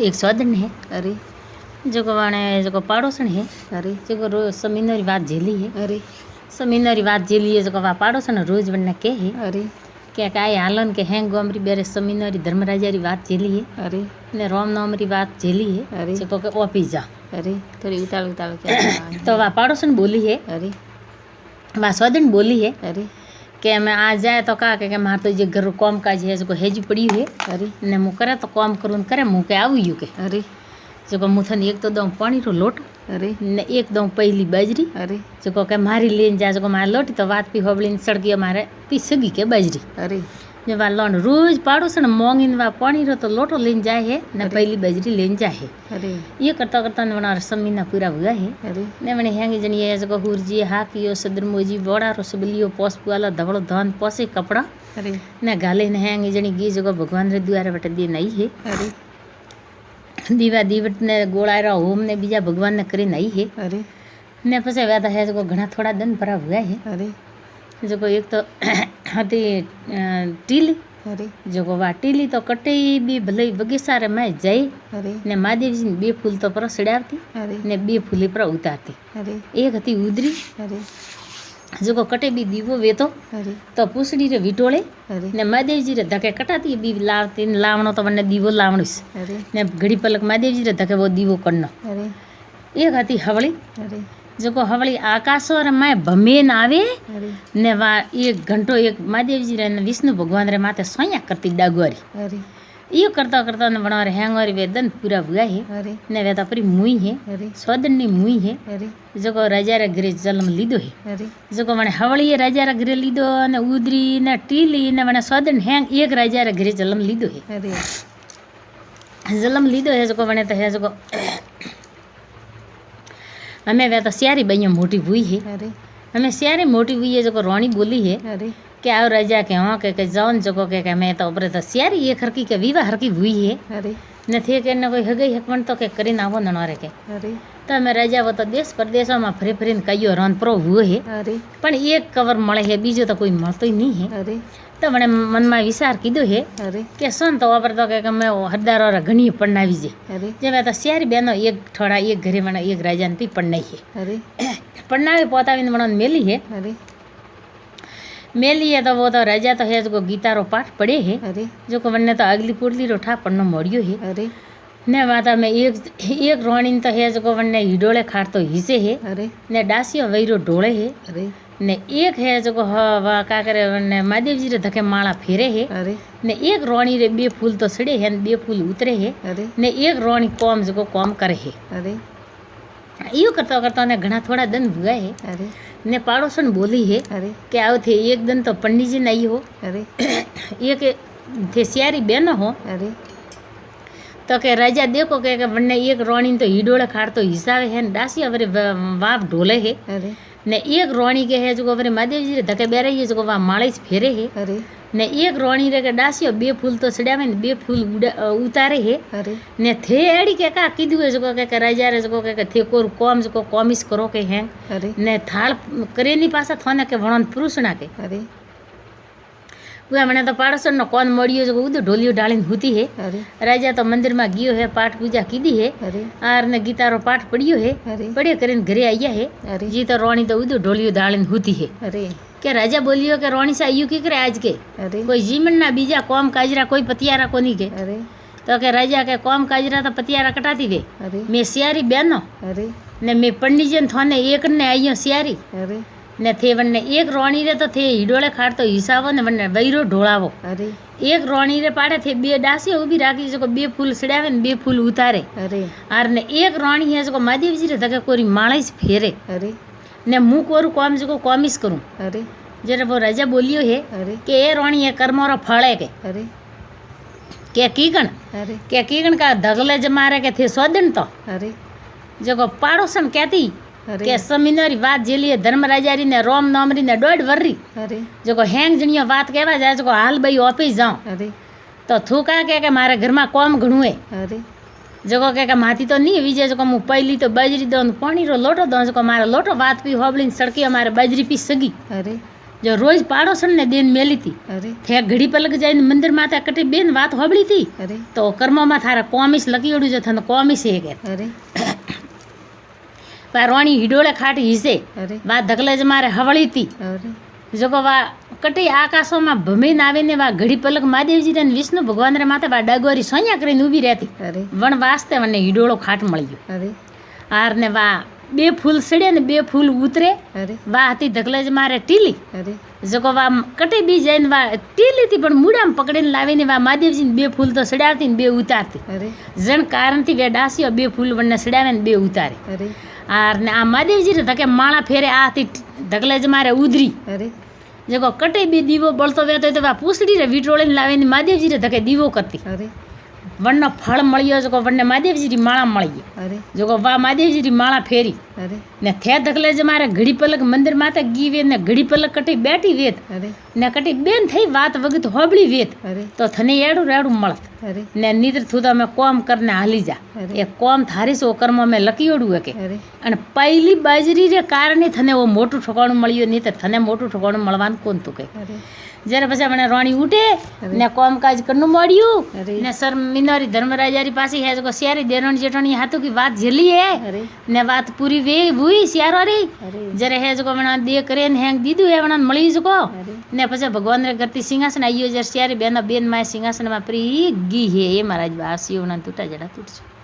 एक सौदन है अरे जो वाणे जो पाड़ोसन है अरे जो रोज समीनरी बात झेली है अरे समीनरी बात झेली है जो वा पाड़ोसन रोज बनने के है अरे क्या काय हालन के हैं गोमरी बेरे समीनरी धर्मराजारी बात झेली है अरे ने राम नामरी बात झेली है अरे जो के ऑफिस जा अरे थोड़ी उताल उताल क्या तो वा पाड़ोसन बोली है अरे वा सौदन बोली है अरे कि मैं आ जाए तो का के मार तो जे घर काम काज है जो हेजी पड़ी है अरे ने मु करे तो काम करूँ करे मुँह के आऊ के अरे जो मुथन एक तो दऊँ पानी रो लोट अरे ने एक दऊँ पहली बाजरी अरे जो के मारी लेन जा जो मारे लोटी तो बात पी होबली सड़की मारे पी सगी के बाजरी अरे जो वा लोन रोज पाड़ोसन मोंगी वा पानी रो तो लोटो लेन जाए है ने पहली बाजरी लेन जाए है अरे ये करता करता ने बना समीना पूरा हुआ है अरे ने बने हैंगी जनी है जो हुरजी हाकियो सदरमोजी बोड़ा रो सबलियो पोस पुआला धवड़ो धान पोसे कपड़ा अरे ने गाले ने हैंगी जनी गी जो भगवान रे द्वारा बटे दे नहीं है अरे दीवा दीवट ने गोड़ायरा होम ने बीजा भगवान ने करी नहीं है अरे ने पछे व्यादा है जो घना थोड़ा दिन भरा हुआ है अरे जो एक तो हती टीली अरे जो वा टीली तो कटे बी भले बगीचा रे मैं जाई अरे ने महादेव जी बे फूल तो पर सड़ावती अरे ने बे फूली पर उतारती अरे एक हती उदरी अरे जो कटे बी दीवो वेतो अरे तो पूछड़ी रे विटोळे अरे ने महादेव जी रे धके कटाती बी लावती लावणो तो वने दीवो लावणीस अरे ने घड़ी पलक महादेव जी रे धके वो दीवो करनो अरे एक हती हवली अरे जो हवली आकाशो रे मैं भमेन आवे अरे ने वा एक घंटो एक महादेव जी रे विष्णु भगवान रे माथे सोया करती डागवारी अरे यो करता करता ने बना रे हैंगवारी वेदन पूरा हुआ है अरे ने वेदा परी मुई है अरे सौदनी मुई है अरे जो राजा रे घरे जन्म लीधो है अरे जो मने हवली राजा रे घरे लीधो ने उदरी ने टीली ने मने सौदन हैंग एक राजा रे घरे जन्म लीधो है अरे जन्म लीधो है जो मने तो है जो हमें वे तो स्यारी बइया मोटी हुई है अरे हमें स्यारी मोटी हुई है जो रानी बोली है अरे कि आओ राजा के हाँ के जौन जो के मैं तो ऊपर तो स्यारी ये हरकी के विवाह हरकी हुई है अरे न थे के न कोई हगई हकमन तो के करी ना वो ननवारे के अरे तो मैं राजा वो तो देश प्रदेशों में फरी फरीन कईयो रन प्रो हुए है अरे पण एक कवर मळे है बीजो तो कोई मळतो ही नहीं है अरे तो मैंने मन में विचार कीधो है अरे कि सुन तो ऊपर तो के मैं हरदार और घनी पढ़नावी जे अरे जे मैं तो स्यारी बहनो एक थोड़ा एक घरे में एक राजा ने पढ़नाई है अरे पढ़नावी पोतावी ने मेली है अरे मेली है तो वो तो राजा तो है जो गीता रो पाठ पढ़े है अरे जो को वन्ने तो अगली पुरली रो ठा पढ़नो मोड़ियो है अरे ने माता में एक रोणी तो है जो वन्ने हिडोले खाड़ तो हिसे है अरे ने डासियो वैरो ढोले है अरे ने एक है जो वा का करे वन्ने महादेव जी रे धके माला फेरे है अरे ने एक रोणी रे बे फूल तो सड़े है बे फूल उतरे है अरे ने एक रोणी कॉम जो कॉम करे है अरे यो करता करता ने घना थोड़ा दिन हुआ है अरे ने पाड़ोसन बोली है अरे कि आओ थे एक दिन तो पंडित जी नहीं हो अरे एक थे सियारी बहन हो अरे तो के राजा देखो के वन्ने एक रोणी तो हिडोले खाड़ तो हिसाबे है डासी अवरे वाप ढोले है अरे ने एक रोणी के है जो अवरे महादेव जी रे धके बेरे है जो वा माळे फेरे है अरे ने एक रोणी रे के डासियो बे फूल तो सड़ावे ने बे फूल उतारे है अरे ने थे एड़ी के का कीधु है जो के राजा रे जो के थे कोर कॉम जो कॉमिस करो के हैं अरे ने थाल करे नी पासा थाने के वणन पुरुषना के अरे वे मैंने तो पाड़ोसन नो कौन मड़ियो जो उदो ढोलियो डालीन होती है अरे राजा तो मंदिर में गियो है पाठ पूजा कीधी है अरे आर ने गीता रो पाठ पढ़ियो है अरे पढ़े करीन घरे आया है अरे जी तो रोणी तो उदो ढोलियो डालीन होती है अरे क्या राजा बोलियो के रोणी से आयु की करे आज के अरे कोई जीवन ना बीजा कौम काजरा कोई पतियारा कोनी के अरे तो के राजा के कौम काजरा तो पतियारा कटाती वे अरे मैं सियारी बहनो अरे ने मैं पंडित जी थाने एक ने आइयो सियारी अरे ने थे वन्ने एक रोणी रे तो थे हिडोले खाड़ तो हिसाबो ने वन्ने वैरो ढोळावो अरे एक रोणी रे पाड़े थे बे डासी उभी राखी जो बे फूल सड़ावे ने बे फूल उतारे अरे आर ने एक रोणी है जो महादेव जी रे धके कोरी माळाईस फेरे अरे ने मुंह कोरू कॉम जो कॉमिस करूं अरे जरे वो राजा बोलियो है अरे कि ए रोणी है कर्मोरो फल है के अरे कीगण अरे के कीगण का धगले जमारे के थे सोदन तो अरे जो पाड़ोसन कहती अरे के समीनरी बात जेली धर्मराजारी ने रोम नामरी ने डोड वर्री अरे जो हैंग जणियो बात कहवा जाए जो हाल भाई ऑफिस जाऊं अरे तो थू के मारे घर में कॉम घणुं है अरे जो के माथी तो नहीं विजय जो मु पहली तो बाजरी दो पानी रो लोटो दो जो मारे लोटो बात पी होबली सड़की हमारे बाजरी पी सगी अरे જો રોજ પાડોશણ ને દેન મેલી હતી અરે થે ઘડી પલક જઈને મંદિર માતા કટી બેન વાત હોબળી હતી અરે તો કર્મમાં થારા કોમિસ લખીઓડ્યું છે થને કોમિસ એ કે અરે રોણી હિડોળે ખાટ હિસે અરે વા ધકલે જ મારે હવળી હતી અરે જોકો વા કટી આકાશોમાં ભમીને આવીને વા ઘડી પલક મહાદેવજી ને વિષ્ણુ ભગવાન રે માથે વા ડગોરી સોન્યા કરીને ઊભી રહેતી અરે વણ વાસ્તે મને હિડોળો ખાટ મળી ગયો અરે આર ને વા બે ફૂલ સડે ને બે ફૂલ ઉતરે અરે વા હતી ધકલે જ મારે ટીલી અરે જોકો વા કટી બી જઈને વા ટીલી હતી પણ મૂડામાં પકડીને લાવીને વા મહાદેવજીને બે ફૂલ તો સડાવતી ને બે ઉતારતી અરે જણ કારણથી બે ડાસીઓ બે ફૂલ વણને સડાવે ને બે ઉતારે અરે આર ને આ મહાદેવજી ધકે માળા ફેરે આ હતી ધકલે જ મારે ઉધરી અરે જેકો કટે બી દીવો બળતો વેતો તો વા પૂછડી રે વીટોળીને લાવીને મહાદેવજી રે ધકે દીવો કરતી અરે વણનો ફળ મળ્યો જોકો વણને મહાદેવજીની માળા મળી ગઈ અરે જોકો વા મહાદેવજીની માળા ફેરી અરે ને થે ધકલે જ મારે ઘડી પલક મંદિર માથે ગી વેત ને ઘડી પલક કટી બેઠી વેત અરે ને કટી બેન થઈ વાત વગત હોબળી વેત અરે તો થને એડું રેડું મળત અરે ને નીતર થું તો અમે કોમ કરને હાલી જા અરે. એ કોમ થારી સો કર્મ મેં લખીઓડું કે અરે અને પહેલી બાજરી રે કારણે થને ઓ મોટું ઠોકાણું મળ્યું નહીં તો થને મોટું ઠોકાણું મળવાનું કોણ તું કઈ અરે જ્યારે પછી મને રોણી ઉઠે અરે. ને કોમકાજ કરનું મળ્યું અરે. ને સર મિનોરી ધર્મરાજારી પાસે હે જો શિયારી દેરોણી જેઠાણી હાથું की વાત झेली है અરે ને વાત પૂરી વે हुई सियारो री અરે जरे है जो वणा दे करे ने हेंग दीदू है वणा मળી जको અરે ने પછી ભગવાન રે કરતી સિંહાસન આયો જર શિયારી બેન માં સિંહાસન માં પ્રી ગી હે એ મહારાજ બાસીઓ ના તૂટા જડા તૂટજો